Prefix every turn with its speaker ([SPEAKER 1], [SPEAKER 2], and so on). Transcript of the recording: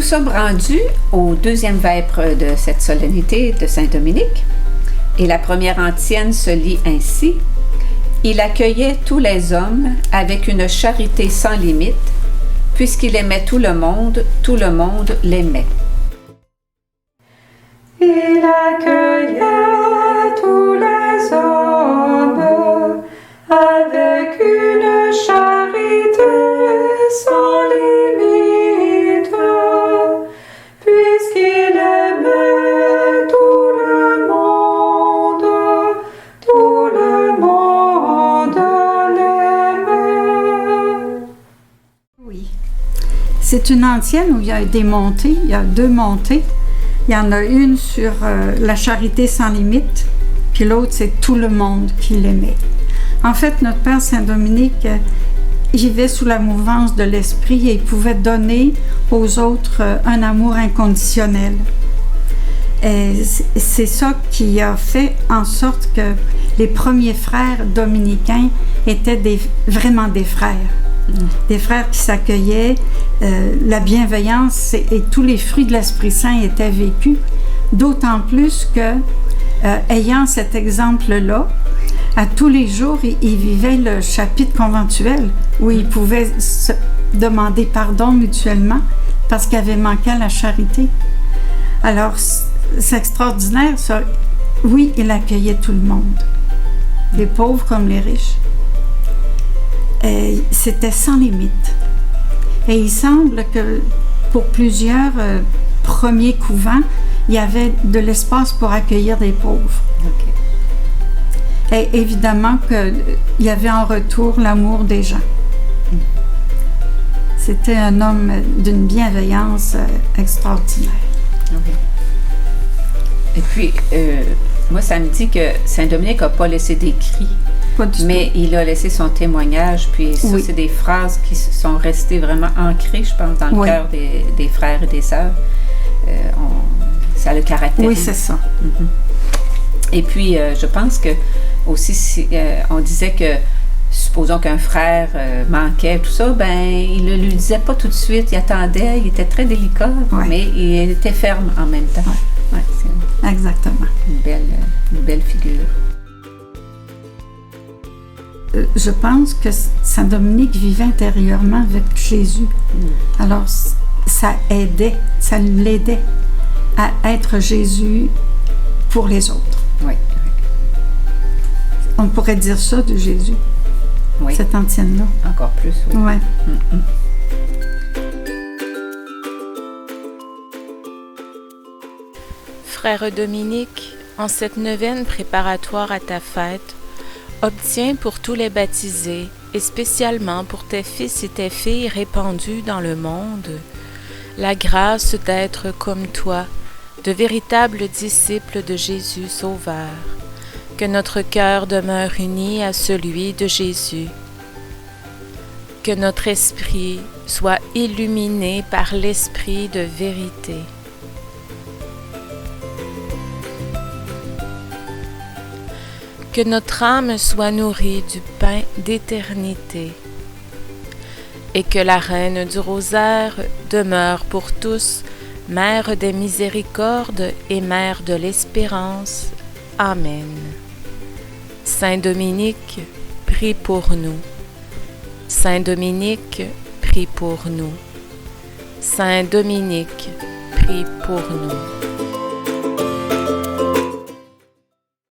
[SPEAKER 1] Nous sommes rendus au deuxième vêpres de cette solennité de Saint-Dominique, et la première antienne se lit ainsi. Il accueillait tous les hommes avec une charité sans limite, puisqu'il aimait tout le monde l'aimait.
[SPEAKER 2] Il accueillait tous les hommes avec une charité sans limite, puisqu'il aimait tout le monde l'aimait.
[SPEAKER 3] Oui. C'est une antienne où il y a des montées, il y a 2 montées. Il y en a une sur la charité sans limite, puis l'autre, c'est tout le monde qui l'aimait. En fait, notre Père Saint-Dominique vivait sous la mouvance de l'Esprit et il pouvait donner aux autres un amour inconditionnel. Et c'est ça qui a fait en sorte que les premiers frères dominicains étaient vraiment des frères. Des frères qui s'accueillaient, la bienveillance et tous les fruits de l'Esprit Saint étaient vécus, d'autant plus que, ayant cet exemple-là, à tous les jours, ils vivaient le chapitre conventuel où ils pouvaient se demander pardon mutuellement parce qu'ils avaient manqué à la charité. Alors, c'est extraordinaire, ça. Oui, il accueillait tout le monde, les pauvres comme les riches. C'était sans limite. Et il semble que pour plusieurs premiers couvents, il y avait de l'espace pour accueillir des pauvres.
[SPEAKER 1] Okay.
[SPEAKER 3] Et évidemment qu'il y avait en retour l'amour des gens. C'était un homme d'une bienveillance extraordinaire.
[SPEAKER 1] Okay. Et puis, moi, ça me dit que Saint-Dominique n'a pas laissé d'écrit. Mais il a laissé son témoignage, puis ça, c'est des phrases qui sont restées vraiment ancrées, je pense, dans le cœur des frères et des sœurs. Ça le caractérise.
[SPEAKER 3] Oui, c'est ça.
[SPEAKER 1] Mm-hmm. Et puis, je pense que aussi, on disait que, supposons qu'un frère manquait, tout ça, ben il ne lui disait pas tout de suite, il attendait, il était très délicat, mais il était ferme en même temps.
[SPEAKER 3] Ouais. Ouais, c'est exactement.
[SPEAKER 1] Une belle figure.
[SPEAKER 3] Je pense que Saint-Dominique vivait intérieurement avec Jésus. Alors, ça l'aidait à être Jésus pour les autres.
[SPEAKER 1] Oui.
[SPEAKER 3] On pourrait dire ça de Jésus, cette antienne-là.
[SPEAKER 1] Encore plus, oui.
[SPEAKER 3] Ouais.
[SPEAKER 1] Mm-hmm.
[SPEAKER 4] Frère Dominique, en cette neuvaine préparatoire à ta fête, obtiens pour tous les baptisés, et spécialement pour tes fils et tes filles répandus dans le monde, la grâce d'être comme toi, de véritables disciples de Jésus Sauveur. Que notre cœur demeure uni à celui de Jésus. Que notre esprit soit illuminé par l'esprit de vérité. Que notre âme soit nourrie du pain d'éternité, et que la Reine du Rosaire demeure pour tous, Mère des miséricordes et Mère de l'espérance. Amen. Saint Dominique, prie pour nous. Saint Dominique, prie pour nous. Saint Dominique, prie pour nous.